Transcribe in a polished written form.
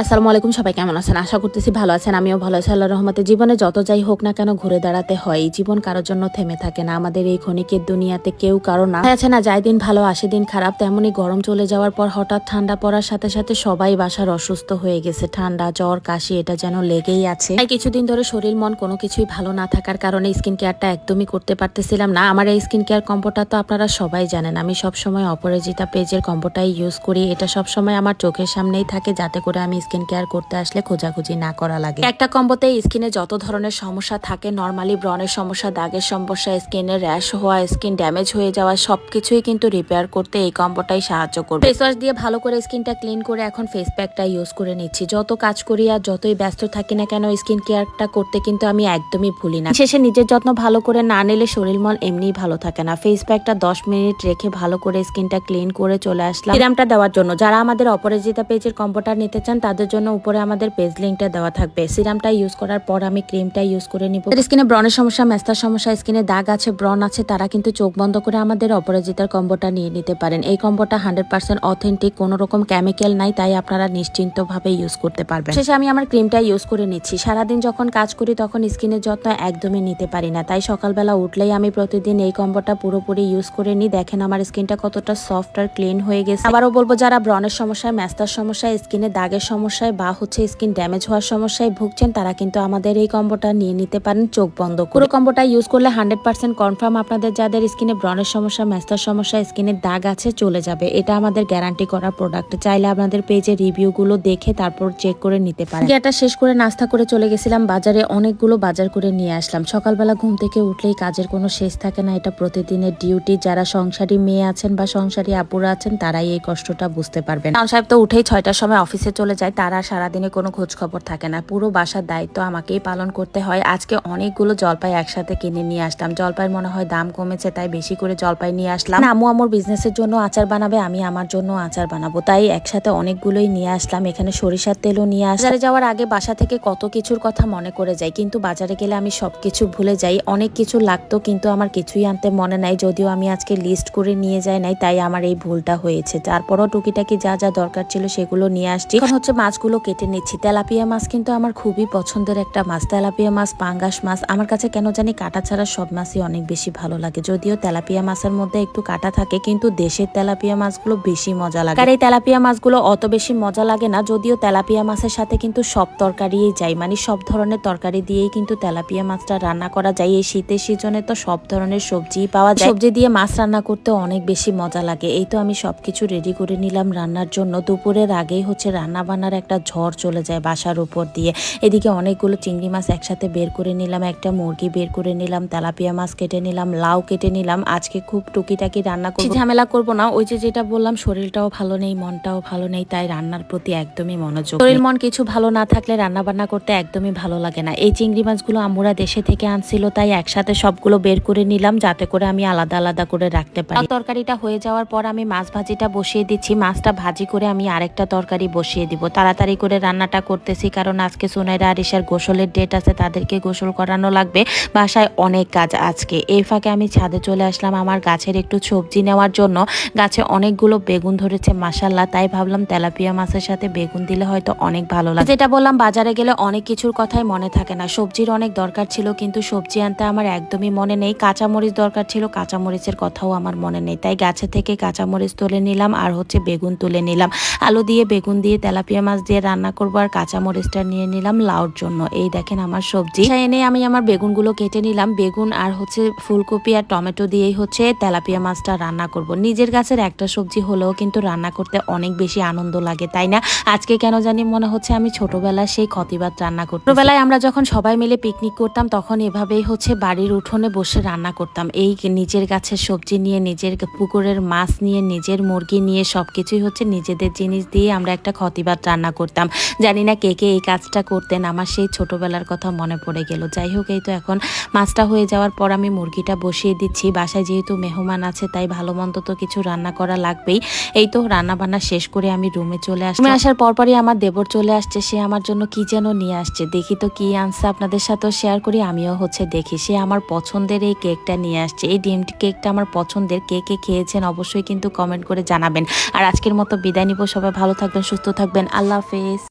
আসসালামু আলাইকুম, সবাই কেমন আছেন? আশা করতেছি ভালো আছেন। আমিও ভালো আছি আল্লাহর রহমতে। জীবনে যত যাই হোক না কেন ঘুরে দাঁড়াতে হয়। জীবন কারোর জন্য থেমে থাকে না। আমাদের এই ক্ষণিকের দুনিয়াতে কেউ কারো না আছে না, যায় দিন ভালো আসে দিন খারাপ। তেমনই গরম চলে যাওয়ার পর হঠাৎ ঠান্ডা পড়ার সাথে সাথে সবাই বাসার অসুস্থ হয়ে গেছে। ঠান্ডা জ্বর কাশি এটা যেন লেগেই আছে। তাই কিছুদিন ধরে শরীর মন কোনো কিছুই ভালো না থাকার কারণে স্কিন কেয়ারটা একদমই করতে পারতেছিলাম না। আমার এই স্কিন কেয়ার কম্বোটা তো আপনারা সবাই জানেন। আমি সবসময় অপরাজিতা পেজের কম্বোটাই ইউজ করি। এটা সবসময় আমার চোখের সামনেই থাকে, যাতে করে আমি স্কিন কেয়ার করতে আসলে খোঁজাখুঁজি না করা লাগে। একটা কম্বোতে স্কিনে যত ধরনের সমস্যা থাকে, নর্মালি ব্রণের সমস্যা, দাগের সমস্যা, স্কিনের র্যাশ হওয়া, স্কিন ড্যামেজ হয়ে যাওয়া, সবকিছুই কিন্তু রিপেয়ার করতে এই কম্বোটাই সাহায্য করবে। ফেস ওয়াশ দিয়ে ভালো করে স্কিনটা ক্লিন করে এখন ফেস প্যাকটা ইউজ করে নিচ্ছি। যত কাজ করি আর যতই ব্যস্ত থাকি না কেন, স্কিন কেয়ারটা করতে কিন্তু আমি একদমই ভুলি না। শেষে নিজের যত্ন ভালো করে না নিলে শরীর মন এমনিই ভালো থাকে না। ফেস প্যাকটা 10 মিনিট রেখে ভালো করে স্কিনটা ক্লিন করে চলে আসলাম সিরামটা দেওয়ার জন্য। যারা আমাদের অপরাজিতা পেজের কম্বোটা নিতে চান তাদের জন্য উপরে আমাদের পেজ লিংকটা দেওয়া থাকবে। সিরামটা ইউজ করার পর আমি ক্রিমটা ইউজ করে নিব। স্কিনে ব্রণের সমস্যা, মেস্তার সমস্যা, স্কিনে দাগ আছে, ব্রণ আছে, তারা কিন্তু চোখ বন্ধ করে আমাদের অপরাজিতার কম্বোটা নিয়ে নিতে পারেন। এই কম্বোটা 100% অথেন্টিক, কোনো রকম কেমিক্যাল নাই, তাই আপনারা নিশ্চিন্তভাবে ইউজ করতে পারবেন। শেষে আমি আমার ক্রিমটা ইউজ করে নিচ্ছি। সারাদিন যখন কাজ করি তখন স্কিনের যত্ন একদমই নিতে পারি না, তাই সকালবেলা উঠলেই আমি প্রতিদিন এই কম্বোটা পুরোপুরি ইউজ করে নিই। দেখেন আমার স্কিনটা কতটা সফট আর ক্লিন হয়ে গেছে। আবারও বলবো, যারা ব্রণের সমস্যায়, মেস্তার সমস্যায়, স্কিনে দাগের সমস্যায় বা স্কিন ড্যামেজ হওয়ার সমস্যায় ভুগছেন, তারা কিন্তু আমাদের এই কম্বোটা নিয়ে নিতে পারেন চোখ বন্ধ করে। পুরো কম্বোটা ইউজ করলে 100% কনফার্ম আপনাদের যাদের স্কিনে ব্রণের সমস্যা, মেস্তার সমস্যা, স্কিনের দাগ আছে চলে যাবে। এটা আমাদের গ্যারান্টি করা প্রোডাক্ট। চাইলে আপনাদের পেজে রিভিউগুলো দেখে তারপর চেক করে নিতে পারেন। এটা শেষ করে নাস্তা করে চলে গেছিলাম বাজারে। অনেকগুলো বাজার করে নিয়ে আসলাম। সকালবেলা ঘুম থেকে উঠলেই কাজের কোনো শেষ থাকে না। এটা প্রতিদিনের ডিউটি। যারা সংসারী মেয়ে আছেন বা সংসারী আপুরা আছেন তারাই এই কষ্টটা বুঝতে পারবেন। সাহেব তো উঠেই 6টার সময় অফিসে চলে যায়। তারা সারাদিনে কোনো খোঁজ খবর থাকে না। পুরো বাসার দায়িত্ব আমাকেই পালন করতে হয়। আজকে অনেকগুলো জলপাই একসাথে কিনে নিয়ে আসলাম। জলপাইয়ের মনে হয় দাম কমেছে, তাই বেশি করে জলপাই নিয়ে আসলাম। আম্মু আমার বিজনেসের জন্য আচার বানাবে, আমি আমার জন্য আচার বানাবো, তাই একসাথে অনেকগুলোই নিয়ে আসলাম। এখানে সরিষার তেলও নিয়ে আসলাম। বাজারে যাওয়ার আগে বাসা থেকে কত কিছুর কথা মনে করে যাই, কিন্তু বাজারে গেলে আমি সবকিছু ভুলে যাই। অনেক কিছু লাগতো কিন্তু আমার কিছুই আনতে মনে নাই, যদিও আমি আজকে লিস্ট করে নিয়ে যাই নাই, তাই আমার এই ভুলটা হয়েছে। তারপরও টুকিটাকি যা যা দরকার ছিল সেগুলো নিয়ে আসছি। এখন হচ্ছে মাছগুলো কেটে নিচ্ছি। তেলাপিয়া মাছ কিন্তু আমার খুবই পছন্দের একটা মাছ। তেলাপিয়া মাছ, পাঙ্গাস মাছ, আমার কাছে কেন জানি কাটা ছাড়া সব মাছই অনেক বেশি ভালো লাগে। যদিও তেলাপিয়া মাছের মধ্যে একটু কাটা থাকে, কিন্তু দেশের তেলাপিয়া মাছগুলো বেশি মজা লাগে। আর এই তেলাপিয়া মাছগুলো অত বেশি মজা লাগে না, যদিও তেলাপিয়া মাছের সাথে কিন্তু সব তরকারিই যায়, মানে সব ধরনের তরকারি দিয়েই কিন্তু তেলাপিয়া মাছটা রান্না করা যায়। এই শীতের সিজনে তো সব ধরনের সবজি পাওয়া যায়। সবজি দিয়ে মাছ রান্না করতে অনেক বেশি মজা লাগে। এই তো আমি সবকিছু রেডি করে নিলাম রান্নার জন্য। দুপুরের আগেই হচ্ছে রান্না বান্নার একটা ঝড় চলে যায় বাসার উপর দিয়ে। এদিকে অনেকগুলো চিংড়ি মাছ একসাথে বের করে নিলাম, একটা মুরগি বের করে নিলাম, তেলাপিয়া মাছ কেটে নিলাম, লাউ কেটে নিলাম। আজকে খুব টুকিটাকি রান্না করব, ঝামেলা করব না। ওই যে যেটা বললাম, শরীরটাও ভালো নেই, মনটাও ভালো নেই, তাই রান্নার প্রতি একদমই মনোযোগ। শরীর মন কিছু ভালো না থাকলে রান্না বান্না করতে একদমই ভালো লাগে না। এই চিংড়ি মাছগুলো আম্মুরা দেশে থেকে আনছিল, তাই একসাথে সবগুলো বের করে নিলাম, যাতে করে আমি আলাদা আলাদা করে রাখতে পারি। তরকারিটা হয়ে যাওয়ার পর আমি মাছ ভাজিটা বসিয়ে দিচ্ছি। মাছটা ভাজি করে আমি আরেকটা তরকারি বসিয়ে দিব। তাড়াতাড়ি করে রান্নাটা করতেছি, কারণ আজকে সুনাইরা আরিশার গোসলের ডেট আছে, তাদেরকে গোসল করানো লাগবে। বাসায় অনেক কাজ আজকে। এই ফাঁকে আমি ছাদে চলে আসলাম আমার গাছের একটু সবজি নেওয়ার জন্য। গাছে অনেকগুলো বেগুন ধরেছে মাশাআল্লাহ, তাই ভাবলাম তেলাপিয়া মাছের সাথে বেগুন দিলে হয়তো অনেক ভালো লাগে। যেটা বললাম, বাজারে গেলে অনেক কিছুর কথাই মনে থাকে না। সবজির অনেক দরকার ছিল, কিন্তু সবজি আনতে আমার একদমই মনে নেই। কাঁচামরিচ দরকার ছিল, কাঁচামরিচের কথাও আমার মনে নেই, তাই গাছে থেকে কাঁচামরিচ তুলে নিলাম আর হচ্ছে বেগুন তুলে নিলাম। আলু দিয়ে, বেগুন দিয়ে, তেলাপিয়া মাছ দিয়ে রান্না করবো। আর কাঁচামরিচটা নিয়ে নিলাম লাউর জন্য। এই দেখেন আমার সবজি এনে আমি আমার বেগুনগুলো কেটে নিলাম। বেগুন আর হচ্ছে ফুলকপি আর টমেটো দিয়েই হচ্ছে তেলাপিয়া মাছটা রান্না করব। নিজের গাছের একটা সবজি হলেও কিন্তু রান্না করতে অনেক বেশি আনন্দ লাগে, তাই না? আজকে কেন জানি মনে হচ্ছে আমি ছোটবেলায় সেই খতিবাত রান্না করতাম। ছোটবেলায় আমরা যখন সবাই মিলে পিকনিক করতাম, তখন এভাবেই হচ্ছে বাড়ির উঠোনে বসে রান্না করতাম। এই নিজের গাছের সবজি নিয়ে, নিজের পুকুরের মাছ নিয়ে, নিজের মুরগি নিয়ে, সবকিছুই হচ্ছে নিজেদের জিনিস দিয়ে আমরা একটা খতিবাত রান্না করতাম। জানি না কে কে এই কাজটা করতেন, আমার সেই ছোটবেলার কথা মনে পড়ে গেল। যাই হোক, এই তো এখন মাছটা হয়ে যাওয়ার পর আমি মুরগিটা বসিয়ে দিচ্ছি। বাসায় যেহেতু মেহমান আছে, তাই ভালো মন্দ তো কিছু রান্না করা লাগবেই। এই তো রান্না বান্না শেষ করে আমি রুমে চলে আসলাম। রুমে আসার পরপরই আমার দেবর চলে আসছে। সে আমার জন্য কি যেন নিয়ে আসছে, দেখি তো কি আনছে, আপনাদের সাথেও শেয়ার করি। আমিও হচ্ছে দেখি। সে আমার পছন্দের এই কেকটা নিয়ে আসছে। এই ডিম কেকটা আমার পছন্দের। কে কে খেয়েছেন অবশ্যই কিন্তু কমেন্ট করে জানাবেন। আর আজকের মতো বিদায় নিব। সবাই ভালো থাকবেন, সুস্থ থাকবেন। আল্লাহ হাফেজ।